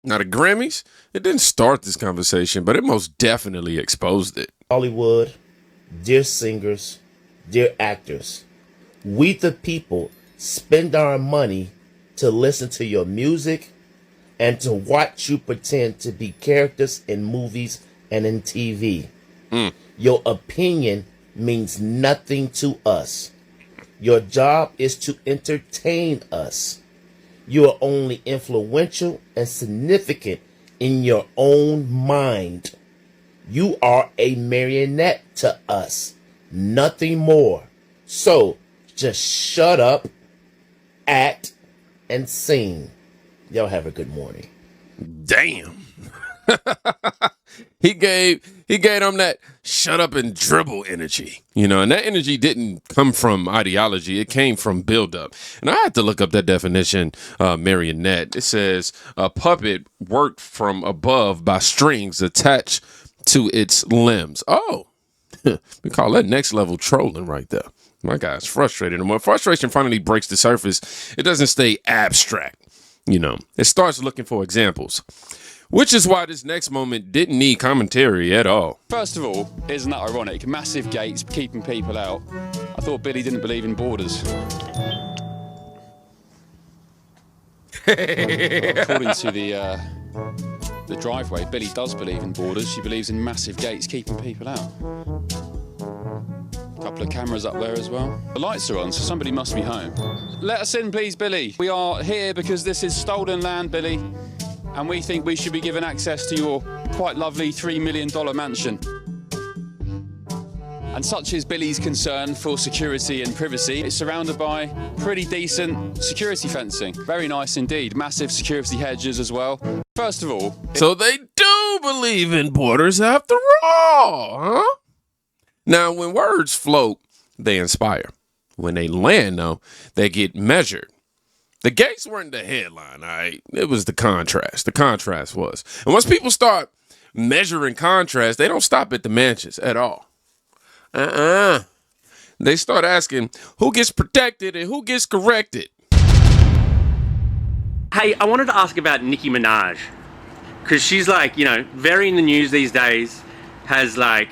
Now, the Grammys, it didn't start this conversation, but it most definitely exposed it. Hollywood, dear singers, dear actors, we the people spend our money to listen to your music and to watch you pretend to be characters in movies and in TV. Your opinion means nothing to us. Your job is to entertain us. You are only influential and significant in your own mind. You are a marionette to us, nothing more. So just shut up, act, and sing. Y'all have a good morning. Damn. He gave them that shut up and dribble energy, and that energy didn't come from ideology. It came from buildup. And I had to look up that definition, marionette. It says a puppet worked from above by strings attached to its limbs. Oh, we call that next level trolling right there. My guy's frustrated. And when frustration finally breaks the surface, it doesn't stay abstract. It starts looking for examples. Which is why this next moment didn't need commentary at all. First of all, isn't that ironic? Massive gates keeping people out. I thought Billy didn't believe in borders. According to the driveway, Billy does believe in borders. She believes in massive gates keeping people out. A couple of cameras up there as well. The lights are on, so somebody must be home. Let us in, please, Billy. We are here because this is stolen land, Billy. And we think we should be given access to your quite lovely $3 million mansion. And such is Billy's concern for security and privacy. It's surrounded by pretty decent security fencing. Very nice indeed. Massive security hedges as well. First of all... So they do believe in borders after all, huh? Now, when words float, they inspire. When they land, though, they get measured. The gates weren't the headline, all right? It was the contrast. The contrast was. And once people start measuring contrast, they don't stop at the mansions at all. They start asking who gets protected and who gets corrected. Hey, I wanted to ask about Nicki Minaj. Because she's like, very in the news these days. Has like,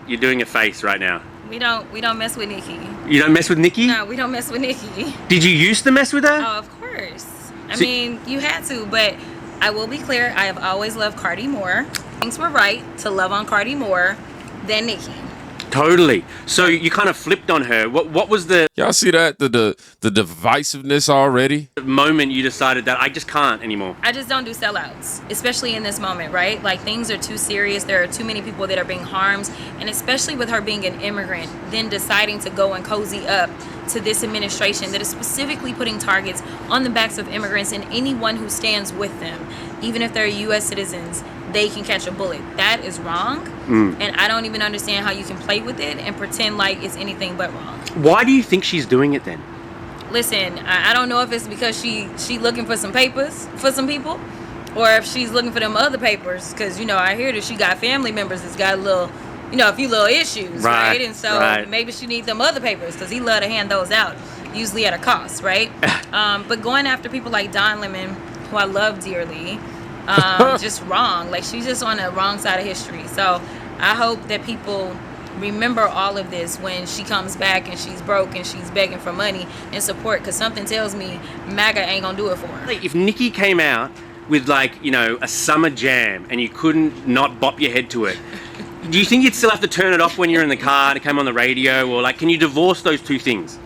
you're doing a face right now. We don't mess with Nicki. You don't mess with Nicki? No, we don't mess with Nicki. Did you used to mess with her? Oh, of course. I mean, you had to, but I will be clear, I have always loved Cardi more. Things were right to love on Cardi more than Nicki. Totally. So you kind of flipped on her. What was the... Y'all see that? The divisiveness already? Moment you decided that I just can't anymore. I just don't do sellouts, especially in this moment, right? Like, things are too serious. There are too many people that are being harmed. And especially with her being an immigrant, then deciding to go and cozy up to this administration that is specifically putting targets on the backs of immigrants and anyone who stands with them. Even if they're U.S. citizens, they can catch a bullet. That is wrong. And I don't even understand how you can play with it and pretend like it's anything but wrong. Why do you think she's doing it then? Listen, I don't know if it's because she looking for some papers for some people, or if she's looking for them other papers, because I hear that she got family members that's got a few little issues, right? And so maybe she needs them other papers, because he love to hand those out, usually at a cost, right? But going after people like Don Lemon, who I love dearly, just wrong. Like, she's just on the wrong side of history. So I hope that people remember all of this when she comes back and she's broke and she's begging for money and support, because something tells me MAGA ain't gonna do it for her. If Nicki came out with a summer jam and you couldn't not bop your head to it, do you think you'd still have to turn it off when you're in the car to come on the radio, or can you divorce those two things?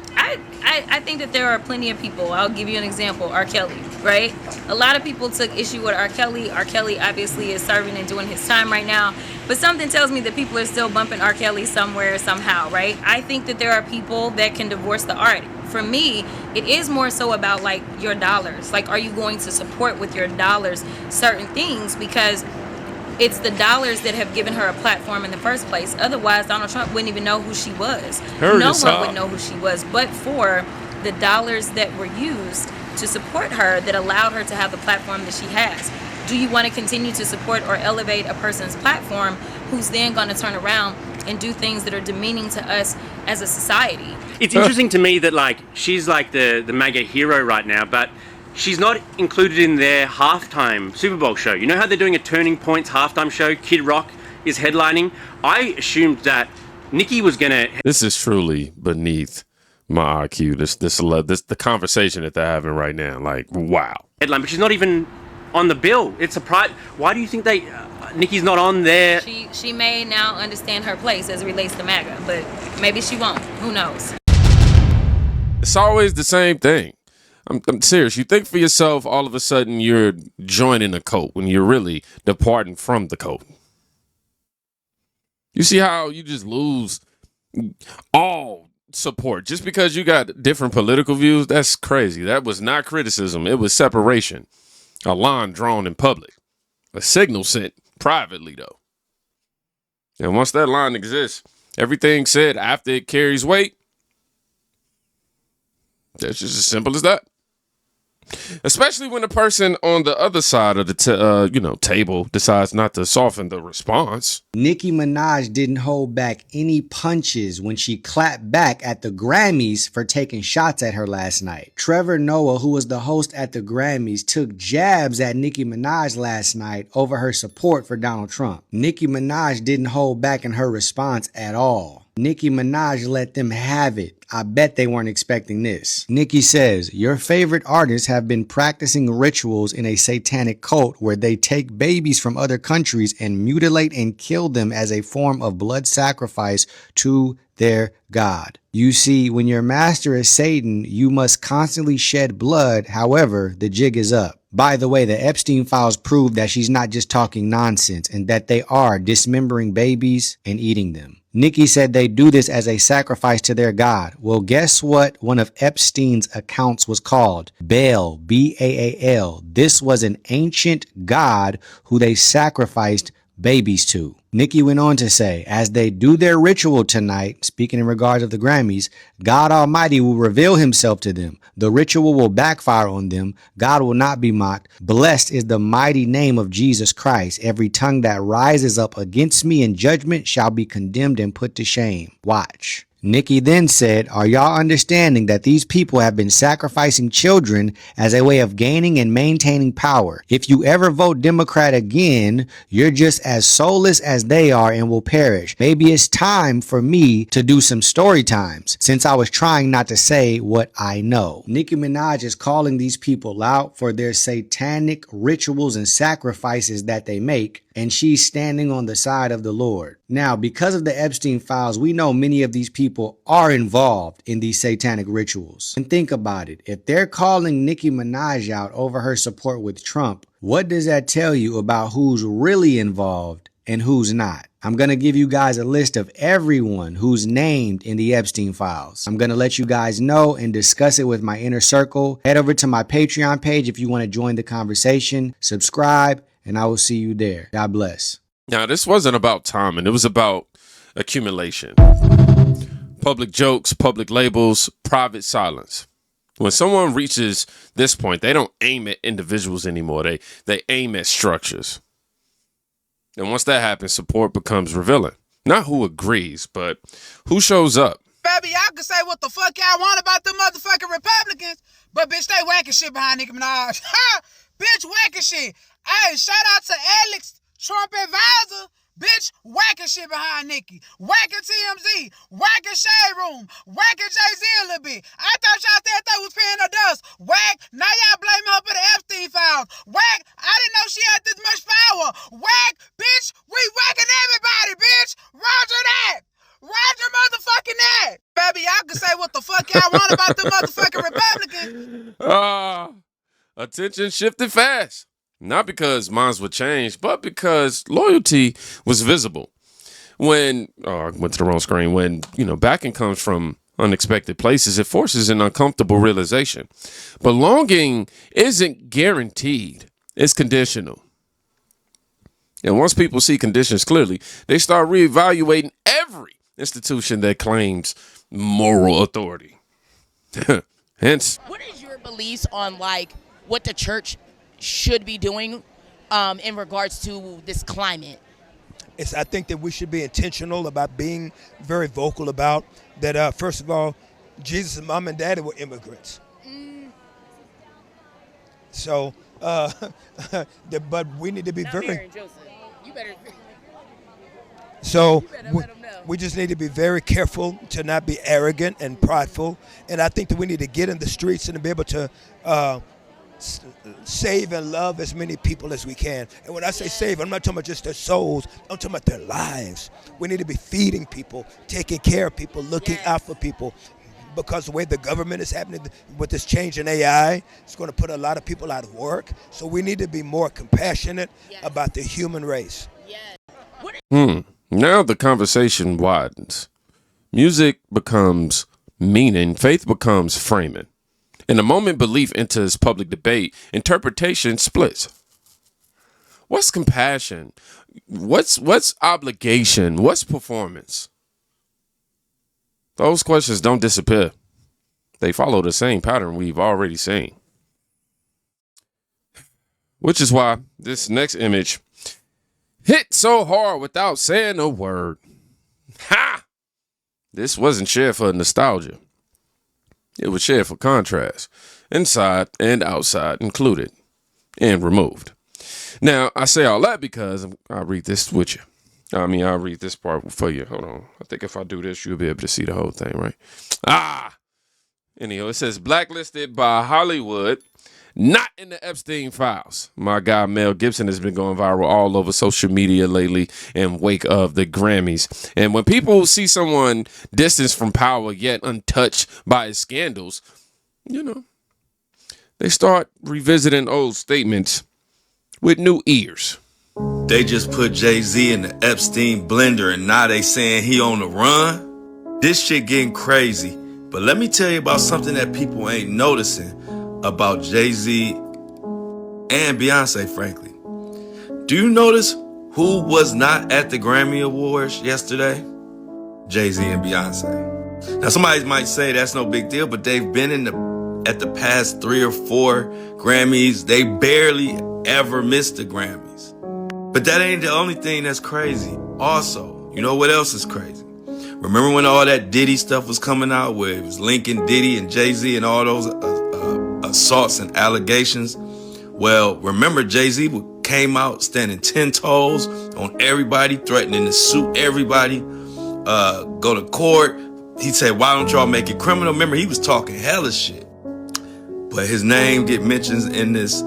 I think that there are plenty of people. I'll give you an example. R. Kelly, right? A lot of people took issue with R. Kelly. R. Kelly obviously is serving and doing his time right now. But something tells me that people are still bumping R. Kelly somewhere, somehow, right? I think that there are people that can divorce the art. For me, it is more so about your dollars. Are you going to support with your dollars certain things? Because it's the dollars that have given her a platform in the first place. Otherwise, Donald Trump wouldn't even know who she was. No one would know who she was, but for the dollars that were used to support her that allowed her to have the platform that she has. Do you want to continue to support or elevate a person's platform who's then going to turn around and do things that are demeaning to us as a society? It's interesting to me that she's the MAGA hero right now, but she's not included in their halftime Super Bowl show. You know how they're doing a Turning Points halftime show? Kid Rock is headlining. I assumed that Nicki was gonna. This is truly beneath my IQ. This the conversation that they're having right now. Like, wow. Headline, but she's not even on the bill. It's a pride. Why do you think Nicki's not on there? She may now understand her place as it relates to MAGA, but maybe she won't. Who knows? It's always the same thing. I'm serious. You think for yourself, all of a sudden you're joining a cult when you're really departing from the cult. You see how you just lose all support just because you got different political views? That's crazy. That was not criticism. It was separation. A line drawn in public. A signal sent privately, though. And once that line exists, everything said after it carries weight, that's just as simple as that. Especially when the person on the other side of the table decides not to soften the response. Nicki Minaj didn't hold back any punches when she clapped back at the Grammys for taking shots at her last night. Trevor Noah, who was the host at the Grammys, took jabs at Nicki Minaj last night over her support for Donald Trump. Nicki Minaj didn't hold back in her response at all. Nicki Minaj let them have it. I bet they weren't expecting this. Nicki says, your favorite artists have been practicing rituals in a satanic cult where they take babies from other countries and mutilate and kill them as a form of blood sacrifice to their God. You see, when your master is Satan, you must constantly shed blood. However, the jig is up. By the way, the Epstein files prove that she's not just talking nonsense and that they are dismembering babies and eating them. Nicki said they do this as a sacrifice to their God. Well, guess what one of Epstein's accounts was called? Baal, B-A-A-L. This was an ancient god who they sacrificed babies to. Nicki went on to say, as they do their ritual tonight, speaking in regards of the Grammys, God Almighty will reveal himself to them. The ritual will backfire on them. God will not be mocked. Blessed is the mighty name of Jesus Christ. Every tongue that rises up against me in judgment shall be condemned and put to shame. Watch. Nicki then said, are y'all understanding that these people have been sacrificing children as a way of gaining and maintaining power? If you ever vote Democrat again, you're just as soulless as they are and will perish. Maybe it's time for me to do some story times since I was trying not to say what I know. Nicki Minaj is calling these people out for their satanic rituals and sacrifices that they make, and she's standing on the side of the Lord. Now, because of the Epstein files, we know many of these people are involved in these satanic rituals. And think about it. If they're calling Nicki Minaj out over her support with Trump, what does that tell you about who's really involved and who's not? I'm going to give you guys a list of everyone who's named in the Epstein files. I'm going to let you guys know and discuss it with my inner circle. Head over to my Patreon page if you want to join the conversation. Subscribe, and I will see you there. God bless. Now, this wasn't about timing. It was about accumulation. Public jokes, public labels, private silence. When someone reaches this point, they don't aim at individuals anymore. They aim at structures. And once that happens, support becomes revealing. Not who agrees, but who shows up. Baby, y'all can say what the fuck y'all want about them motherfucking Republicans, but bitch, they whacking shit behind Nicki Minaj. Ha! Bitch, whacking shit. Hey, shout out to Alex, Trump advisor. Bitch, whacking shit behind Nicki. Whacking TMZ. Whacking Shade Room. Whacking Jay-Z a little bit. I thought y'all said they was paying her dust. Whack. Now y'all blame her for the Epstein files. Whack. I didn't know she had this much power. Whack. Bitch, we whacking everybody, bitch. Roger that. Roger motherfucking that. Baby, y'all can say what the fuck y'all want about them motherfucking Republicans. Attention shifted fast. Not because minds would change, but because loyalty was visible. When, I went to the wrong screen. When, backing comes from unexpected places, it forces an uncomfortable realization. Belonging isn't guaranteed. It's conditional. And once people see conditions clearly, they start reevaluating every institution that claims moral authority. Hence. What is your beliefs on, what the church should be doing in regards to this climate? I think that we should be intentional about being very vocal about that. First of all, Jesus' mom and daddy were immigrants. So, but we need to be very. You better. So better we, let 'em know. we just need to be very careful to not be arrogant and prideful. And I think that we need to get in the streets and to be able to save and love as many people as we can. And when I say save, I'm not talking about just their souls. I'm talking about their lives. We need to be feeding people, taking care of people, looking out for people. Because the way the government is happening with this change in AI, it's going to put a lot of people out of work. So we need to be more compassionate about the human race. Now the conversation widens. Music becomes meaning, faith becomes framing. In the moment belief enters public debate, interpretation splits. What's compassion? What's obligation? What's performance? Those questions don't disappear. They follow the same pattern we've already seen. Which is why this next image hit so hard without saying a word. Ha! This wasn't shared for nostalgia. It was shared for contrast, inside and outside included, and removed. Now, I say all that because I'll read this with you. I'll read this part for you. Hold on. I think if I do this, you'll be able to see the whole thing, right? Anyhow, it says blacklisted by Hollywood, not in the Epstein files. My guy Mel Gibson has been going viral all over social media lately in wake of the Grammys. And when people see someone distanced from power yet untouched by his scandals, they start revisiting old statements with new ears. They just put Jay-Z in the Epstein blender and now they saying he on the run. This shit getting crazy. But let me tell you about something that people ain't noticing about Jay-Z and Beyonce, frankly. Do you notice who was not at the Grammy Awards yesterday? Jay-Z and Beyonce. Now somebody might say that's no big deal, but they've been at the past 3 or 4 Grammys. They barely ever missed the Grammys. But that ain't the only thing that's crazy. Also, you know what else is crazy? Remember when all that Diddy stuff was coming out, where it was linking Diddy and Jay-Z and all those assaults and allegations? Well, remember Jay-Z came out standing 10 toes on everybody, threatening to sue everybody, go to court. He said, why don't y'all make it criminal? Remember, he was talking hella shit. But his name get mentioned in this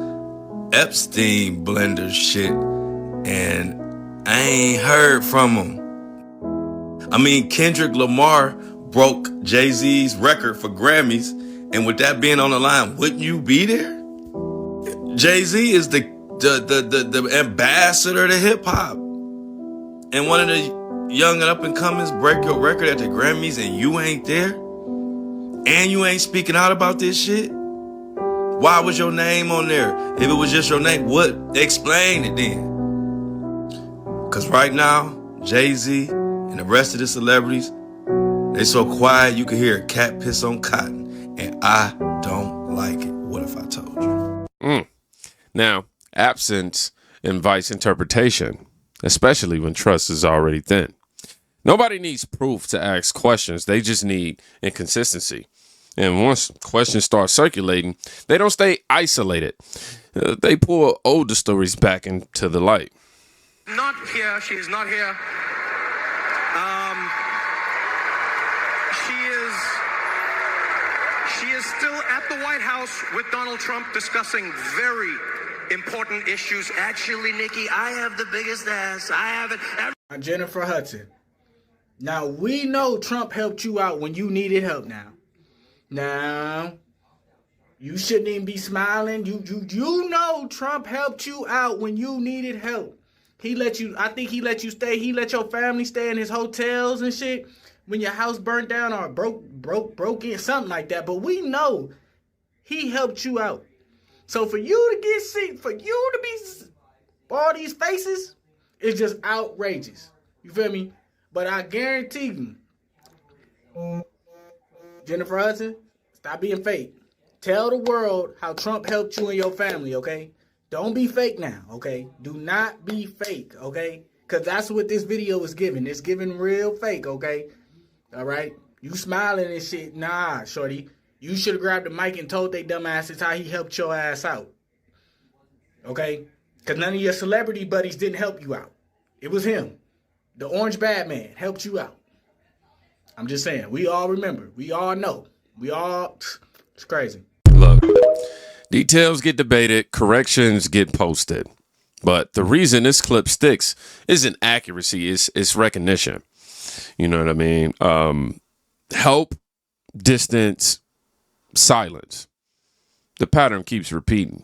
Epstein blender shit, and I ain't heard from him. Kendrick Lamar broke Jay-Z's record for Grammys, and with that being on the line, wouldn't you be there? Jay-Z is the ambassador to hip-hop. And one of the young and up-and-comers break your record at the Grammys, and you ain't there? And you ain't speaking out about this shit? Why was your name on there? If it was just your name, what? Explain it then. Because right now, Jay-Z and the rest of the celebrities, they so quiet you can hear a cat piss on cotton. And I don't like it. What if I told you? Now, absence invites interpretation, especially when trust is already thin. Nobody needs proof to ask questions. They just need inconsistency. And once questions start circulating, they don't stay isolated. They pull older stories back into the light. Not here. She is not here. She is still at the White House with Donald Trump discussing very important issues. Actually, Nikki, I have the biggest ass. I have it. Jennifer Hudson. Now, we know Trump helped you out when you needed help now. Now, you shouldn't even be smiling. You know Trump helped you out when you needed help. I think he let you stay. He let your family stay in his hotels and shit when your house burnt down or broke in, something like that. But we know he helped you out. So for you to get sick, for you to be all these faces, it's just outrageous. You feel me? But I guarantee you, Jennifer Hudson, stop being fake. Tell the world how Trump helped you and your family, okay? Don't be fake now, okay? Do not be fake, okay? Because that's what this video is giving. It's giving real fake, okay? All right? You smiling and shit. Nah, shorty. You should have grabbed the mic and told they dumbasses how he helped your ass out. okay? Because none of your celebrity buddies didn't help you out. It was him. The Orange Batman helped you out. I'm just saying, we all remember. We all know. It's crazy. Look, details get debated, corrections get posted. But the reason this clip sticks isn't accuracy, it's recognition. You know what I mean? Help, distance, silence. The pattern keeps repeating.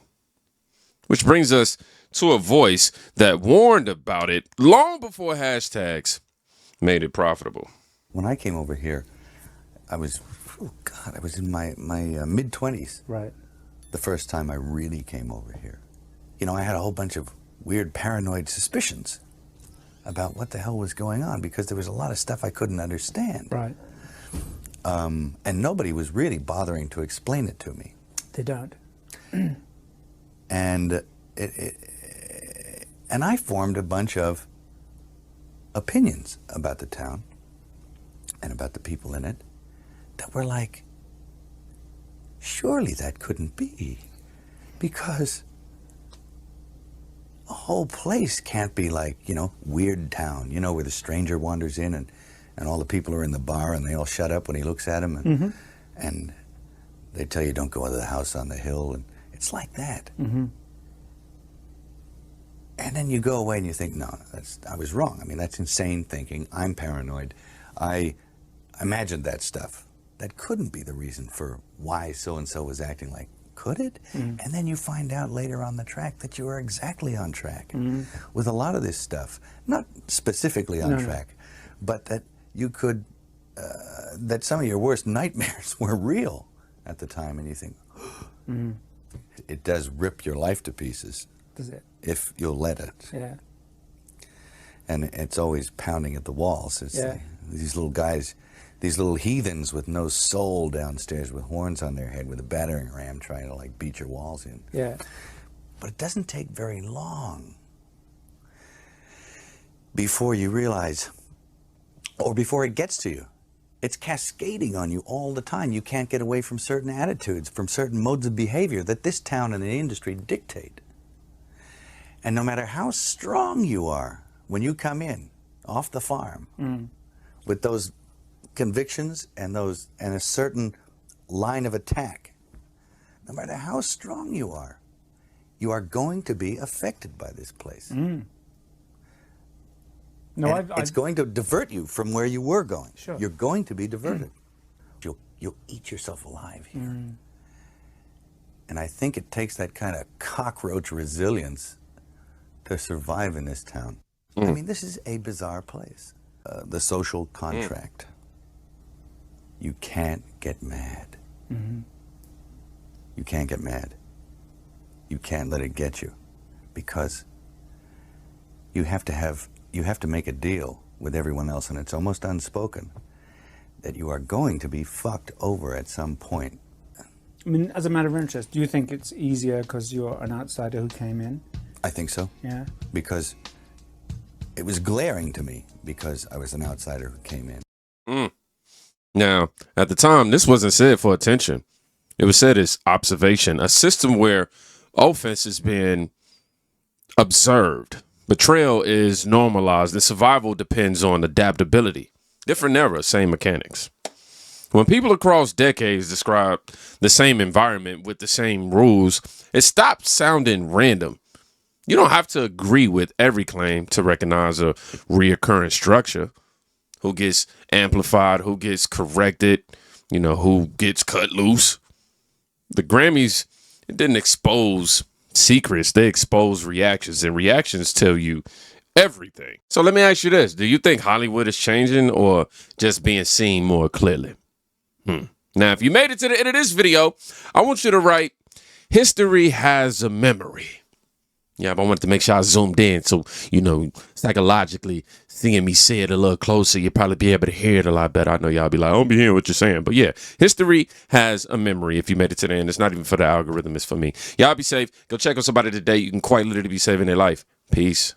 Which brings us to a voice that warned about it long before hashtags made it profitable. When I came over here, I was in my mid-20s. Right. The first time I really came over here. You know, I had a whole bunch of weird paranoid suspicions about what the hell was going on because there was a lot of stuff I couldn't understand. Right. And nobody was really bothering to explain it to me. They don't. And and I formed a bunch of opinions about the town and about the people in it that were like, surely that couldn't be, because the whole place can't be like, you know, Weird Town, you know, where the stranger wanders in and all the people are in the bar and they all shut up when he looks at them and, and they tell you don't go into the house on the hill, and it's like that. And then you go away and you think, no, I was wrong. I mean, that's insane thinking. I'm paranoid. I imagined that stuff. That couldn't be the reason for why so-and-so was acting like. Could it? And then you find out later on the track that you were exactly on track with a lot of this stuff. Not specifically on track, but that you could, that some of your worst nightmares were real at the time. And you think, it does rip your life to pieces. Does it? If you'll let it. Yeah. And it's always pounding at the walls. It's like these little guys, these little heathens with no soul downstairs with horns on their head with a battering ram trying to like beat your walls in. Yeah. But it doesn't take very long before you realize, or before it gets to you. It's cascading on you all the time. You can't get away from certain attitudes, from certain modes of behavior that this town and the industry dictate. And no matter how strong you are when you come in off the farm with those convictions and a certain line of attack, no matter how strong you are going to be affected by this place. No, it's going to divert you from where you were going. Sure. You're going to be diverted. You'll eat yourself alive here. And I think it takes that kind of cockroach resilience to survive in this town. I mean, this is a bizarre place. The social contract. You can't get mad. You can't get mad. You can't let it get you, because you have to make a deal with everyone else, and it's almost unspoken that you are going to be fucked over at some point. I mean, as a matter of interest, do you think it's easier because you're an outsider who came in? I think so. Yeah. Because it was glaring to me because I was an outsider who came in. Now, at the time, this wasn't said for attention. It was said as observation, a system where offense is being observed. Betrayal is normalized, and survival depends on adaptability. Different era, same mechanics. When people across decades describe the same environment with the same rules, it stops sounding random. You don't have to agree with every claim to recognize a reoccurring structure. Who gets amplified, who gets corrected, you know, who gets cut loose. The Grammys, it didn't expose secrets, they expose reactions, and reactions tell you everything. So let me ask you this. Do you think Hollywood is changing or just being seen more clearly? Now, if you made it to the end of this video, I want you to write, history has a memory. Yeah, but I wanted to make sure I zoomed in so, you know, psychologically seeing me say it a little closer, you'll probably be able to hear it a lot better. I know y'all be like, I don't be hearing what you're saying. But yeah, history has a memory. If you made it to the end, it's not even for the algorithm, it's for me. Y'all be safe. Go check on somebody today. You can quite literally be saving their life. Peace.